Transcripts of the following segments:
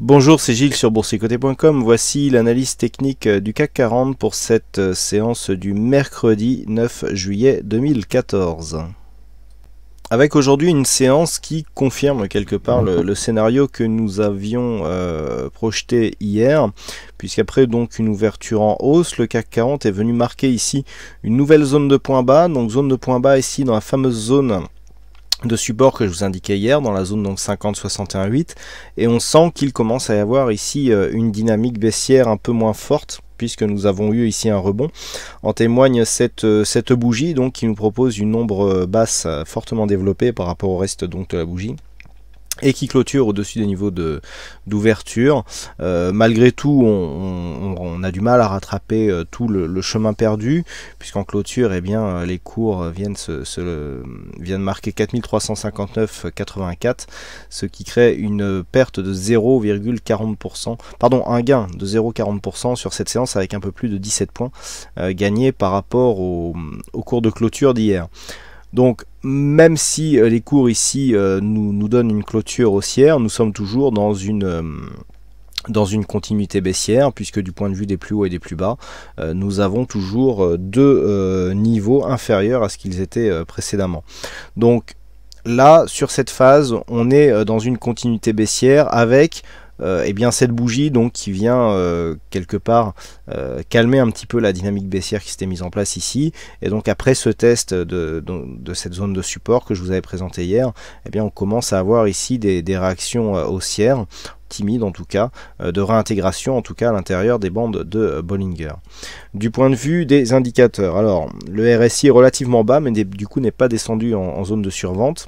Bonjour, c'est Gilles sur boursicoté.com. Voici l'analyse technique du CAC 40 pour cette séance du mercredi 9 juillet 2014. Avec aujourd'hui une séance qui confirme quelque part le scénario que nous avions projeté hier, puisqu'après donc une ouverture en hausse, le CAC 40 est venu marquer ici une nouvelle zone de point bas, donc zone de point bas ici dans la fameuse zone de support que je vous indiquais hier, dans la zone donc 50-61-8, et on sent qu'il commence à y avoir ici une dynamique baissière un peu moins forte, puisque nous avons eu ici un rebond. En témoigne cette bougie donc qui nous propose une ombre basse fortement développée par rapport au reste donc de la bougie, et qui clôture au-dessus des niveaux d'ouverture. Malgré tout, on a du mal à rattraper tout le chemin perdu, puisqu'en clôture, eh bien, les cours viennent marquer 4359,84, ce qui crée une perte de 0,40%, pardon, un gain de 0,40% sur cette séance, avec un peu plus de 17 points gagnés par rapport au cours de clôture d'hier. Donc, même si les cours ici nous donnent une clôture haussière, nous sommes toujours dans une continuité baissière, puisque du point de vue des plus hauts et des plus bas, nous avons toujours deux niveaux inférieurs à ce qu'ils étaient précédemment. Donc là, sur cette phase, on est dans une continuité baissière avec eh bien cette bougie donc qui vient quelque part calmer un petit peu la dynamique baissière qui s'était mise en place ici, et donc après ce test de cette zone de support que je vous avais présenté hier, eh bien on commence à avoir ici des réactions haussières timides, en tout cas de réintégration en tout cas à l'intérieur des bandes de Bollinger. Du point de vue des indicateurs, alors le RSI est relativement bas, mais du coup n'est pas descendu en zone de survente.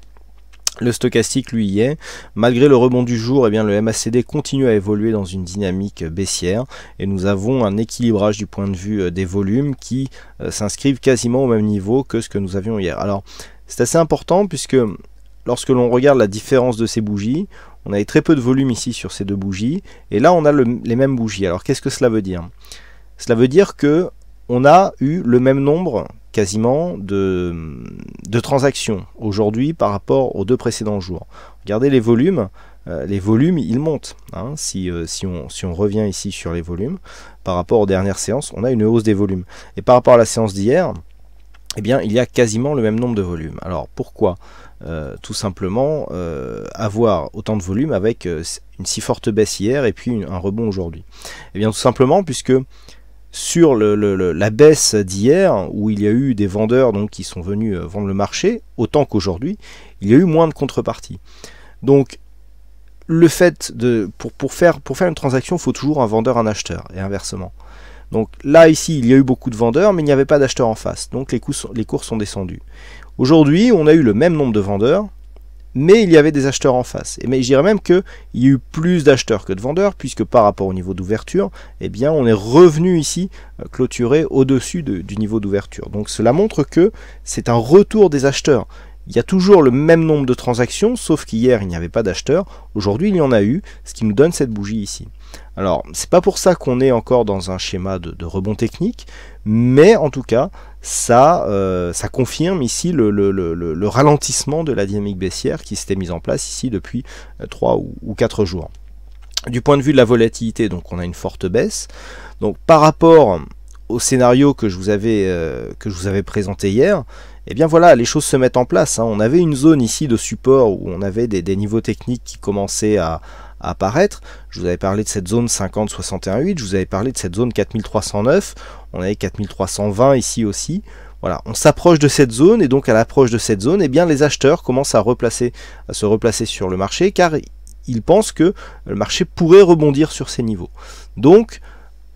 Le stochastique, lui, y est. Malgré le rebond du jour, eh bien, le MACD continue à évoluer dans une dynamique baissière, et nous avons un équilibrage du point de vue des volumes qui s'inscrivent quasiment au même niveau que ce que nous avions hier. Alors, c'est assez important, puisque lorsque l'on regarde la différence de ces bougies, on avait très peu de volume ici sur ces deux bougies, et là on a les mêmes bougies. Alors qu'est-ce que cela veut dire? Cela veut dire que on a eu le même nombre quasiment de transactions aujourd'hui par rapport aux deux précédents jours. Regardez les volumes ils montent. Hein. Si on revient ici sur les volumes, par rapport aux dernières séances, on a une hausse des volumes. Et par rapport à la séance d'hier, eh bien, il y a quasiment le même nombre de volumes. Alors pourquoi tout simplement avoir autant de volumes avec une si forte baisse hier et puis un rebond aujourd'hui? Eh bien tout simplement puisque sur la baisse d'hier, où il y a eu des vendeurs donc, qui sont venus vendre le marché, autant qu'aujourd'hui, il y a eu moins de contrepartie. Donc, le fait pour faire une transaction, il faut toujours un vendeur, un acheteur, et inversement. Donc là, ici, il y a eu beaucoup de vendeurs, mais il n'y avait pas d'acheteurs en face. Donc, les cours sont descendus. Aujourd'hui, on a eu le même nombre de vendeurs, mais il y avait des acheteurs en face. Mais je dirais même qu'il y a eu plus d'acheteurs que de vendeurs, puisque par rapport au niveau d'ouverture, eh bien, on est revenu ici clôturer au-dessus du niveau d'ouverture. Donc cela montre que c'est un retour des acheteurs. Il y a toujours le même nombre de transactions, sauf qu'hier il n'y avait pas d'acheteurs. Aujourd'hui il y en a eu, ce qui nous donne cette bougie ici. Alors, c'est pas pour ça qu'on est encore dans un schéma de rebond technique, mais en tout cas, ça confirme ici le ralentissement de la dynamique baissière qui s'était mise en place ici depuis 3 ou 4 jours. Du point de vue de la volatilité, donc on a une forte baisse. Donc par rapport au scénario que je vous avais présenté hier, eh bien voilà, les choses se mettent en place. Hein. On avait une zone ici de support où on avait des niveaux techniques qui commençaient à apparaître. Je vous avais parlé de cette zone 50-61-8, je vous avais parlé de cette zone 4309, on avait 4320 ici aussi. Voilà, on s'approche de cette zone, et donc à l'approche de cette zone, eh bien les acheteurs commencent à se replacer sur le marché, car ils pensent que le marché pourrait rebondir sur ces niveaux. Donc,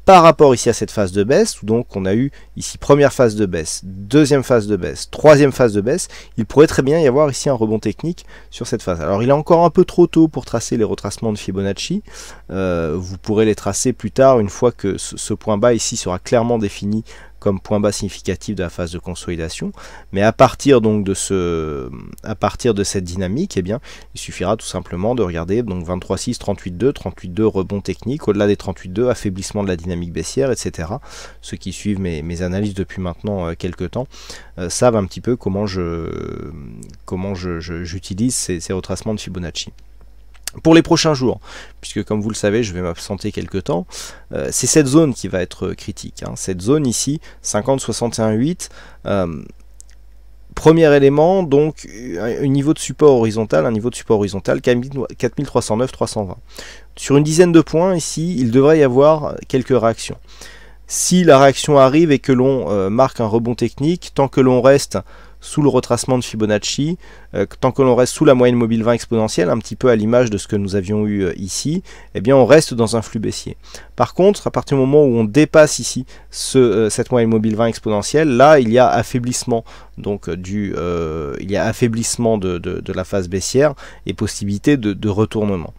par rapport ici à cette phase de baisse, où donc on a eu ici première phase de baisse, deuxième phase de baisse, troisième phase de baisse, il pourrait très bien y avoir ici un rebond technique sur cette phase. Alors il est encore un peu trop tôt pour tracer les retracements de Fibonacci, vous pourrez les tracer plus tard une fois que ce point bas ici sera clairement défini comme point bas significatif de la phase de consolidation, mais à partir donc de cette dynamique, eh bien, il suffira tout simplement de regarder donc 23,6, 38,2, 38,2 rebond technique, au-delà des 38,2 affaiblissement de la dynamique baissière, etc. Ceux qui suivent mes analyses depuis maintenant quelques temps savent un petit peu comment j'utilise ces retracements de Fibonacci. Pour les prochains jours, puisque comme vous le savez, je vais m'absenter quelques temps, c'est cette zone qui va être critique. Hein. Cette zone ici, 50, 61, 8. Premier élément, donc un niveau de support horizontal, 4309, 320. Sur une dizaine de points ici, il devrait y avoir quelques réactions. Si la réaction arrive et que l'on marque un rebond technique, tant que l'on reste sous le retracement de Fibonacci, tant que l'on reste sous la moyenne mobile 20 exponentielle, un petit peu à l'image de ce que nous avions eu ici, eh bien on reste dans un flux baissier. Par contre, à partir du moment où on dépasse ici cette moyenne mobile 20 exponentielle, là il y a affaiblissement donc de la phase baissière et possibilité de retournement.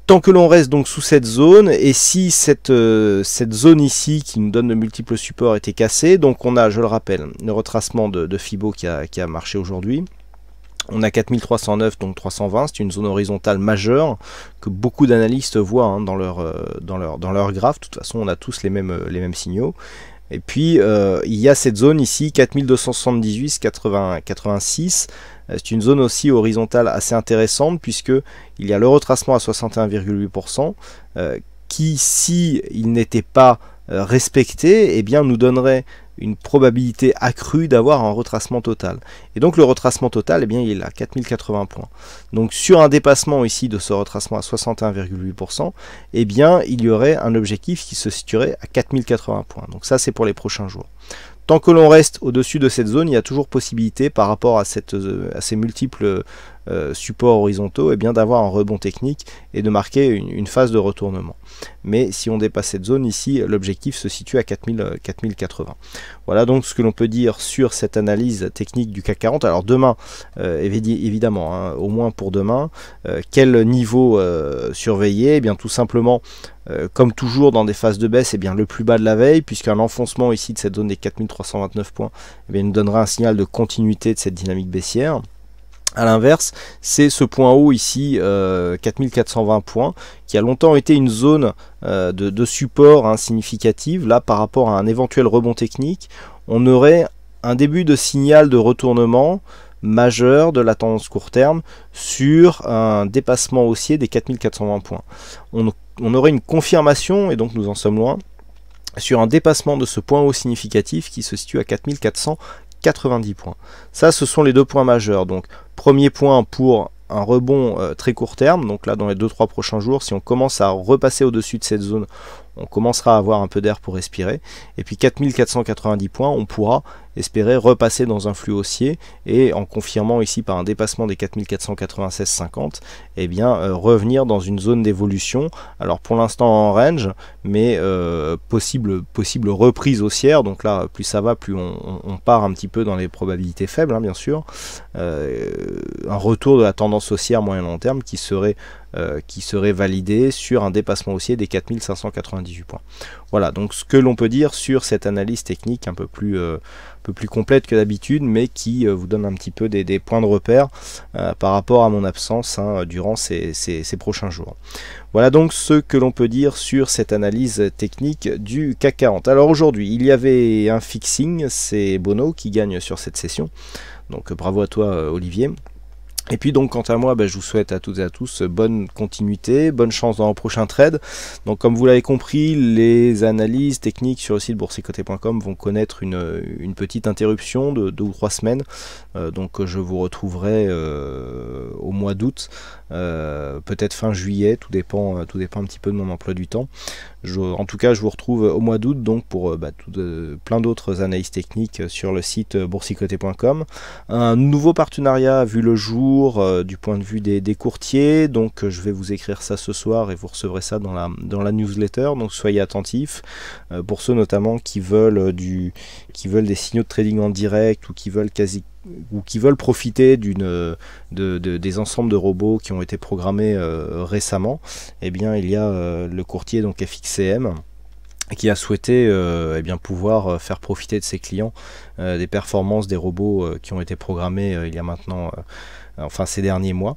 Tant que l'on reste donc sous cette zone, et si cette zone ici qui nous donne de multiples supports était cassée, donc on a, je le rappelle, le retracement de Fibo qui a marché aujourd'hui. On a 4309, donc 320, c'est une zone horizontale majeure que beaucoup d'analystes voient hein, dans leur graphe. De toute façon, on a tous les mêmes signaux. Et puis, il y a cette zone ici, 4278, 86. C'est une zone aussi horizontale assez intéressante puisque il y a le retracement à 61,8% qui, si il n'était pas respecté, eh bien nous donnerait une probabilité accrue d'avoir un retracement total. Et donc le retracement total, eh bien, il est à 4080 points. Donc sur un dépassement ici de ce retracement à 61,8%, eh bien il y aurait un objectif qui se situerait à 4080 points. Donc ça c'est pour les prochains jours. Tant que l'on reste au-dessus de cette zone, il y a toujours possibilité par rapport à ces multiples supports horizontaux, eh bien d'avoir un rebond technique et de marquer une phase de retournement. Mais si on dépasse cette zone ici, l'objectif se situe à 4080. Voilà donc ce que l'on peut dire sur cette analyse technique du CAC 40. Alors demain, évidemment, hein, au moins pour demain, quel niveau surveiller? Eh bien tout simplement, comme toujours dans des phases de baisse, eh bien le plus bas de la veille, puisqu'un enfoncement ici de cette zone des 4329 points eh bien, nous donnera un signal de continuité de cette dynamique baissière. A l'inverse, c'est ce point haut ici, 4420 points, qui a longtemps été une zone de support hein, significative. Là, par rapport à un éventuel rebond technique, on aurait un début de signal de retournement majeur de la tendance court terme sur un dépassement haussier des 4420 points. On aurait une confirmation, et donc nous en sommes loin, sur un dépassement de ce point haut significatif qui se situe à 4490 points. Ça, ce sont les deux points majeurs. Donc, premier point pour un rebond très court terme. Donc là, dans les 2-3 prochains jours, si on commence à repasser au-dessus de cette zone, on commencera à avoir un peu d'air pour respirer. Et puis 4490 points, on pourra espérer repasser dans un flux haussier et en confirmant ici par un dépassement des 4496,50, eh bien revenir dans une zone d'évolution. Alors pour l'instant en range, mais possible reprise haussière. Donc là, plus ça va, plus on part un petit peu dans les probabilités faibles, hein, bien sûr. Un retour de la tendance haussière moyen long terme qui serait validé sur un dépassement haussier des 4598 points. Voilà, donc ce que l'on peut dire sur cette analyse technique un peu plus complète que d'habitude, mais qui vous donne un petit peu des points de repère par rapport à mon absence hein, durant ces prochains jours. Voilà donc ce que l'on peut dire sur cette analyse technique du CAC 40. Alors aujourd'hui, il y avait un fixing, c'est Bono qui gagne sur cette session. Donc bravo à toi Olivier. Et puis donc quant à moi, je vous souhaite à toutes et à tous bonne continuité, bonne chance dans le prochain trade. Donc comme vous l'avez compris, les analyses techniques sur le site boursicoté.com vont connaître une petite interruption de 2 ou 3 semaines. Donc je vous retrouverai au mois d'août, peut-être fin juillet, tout dépend un petit peu de mon emploi du temps. En tout cas, je vous retrouve au mois d'août donc pour plein d'autres analyses techniques sur le site boursicoté.com. Un nouveau partenariat a vu le jour du point de vue des courtiers, donc je vais vous écrire ça ce soir et vous recevrez ça dans la newsletter, donc soyez attentifs. Pour ceux notamment qui veulent des signaux de trading en direct ou qui veulent profiter des ensembles de robots qui ont été programmés récemment, eh bien il y a le courtier donc FXCM qui a souhaité pouvoir faire profiter de ses clients des performances des robots qui ont été programmés il y a maintenant ces derniers mois.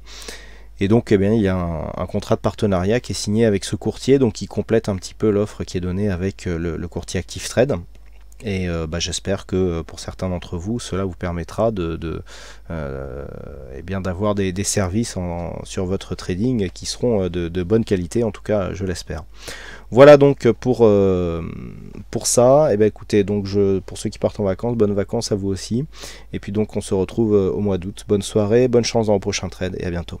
Et donc il y a un contrat de partenariat qui est signé avec ce courtier, donc qui complète un petit peu l'offre qui est donnée avec le courtier ActiveTrade. Et j'espère que pour certains d'entre vous, cela vous permettra eh bien d'avoir des services sur votre trading qui seront de bonne qualité, en tout cas je l'espère. Voilà donc pour ça. Et ben écoutez, donc pour ceux qui partent en vacances, bonnes vacances à vous aussi. Et puis donc on se retrouve au mois d'août. Bonne soirée, bonne chance dans le prochain trade et à bientôt.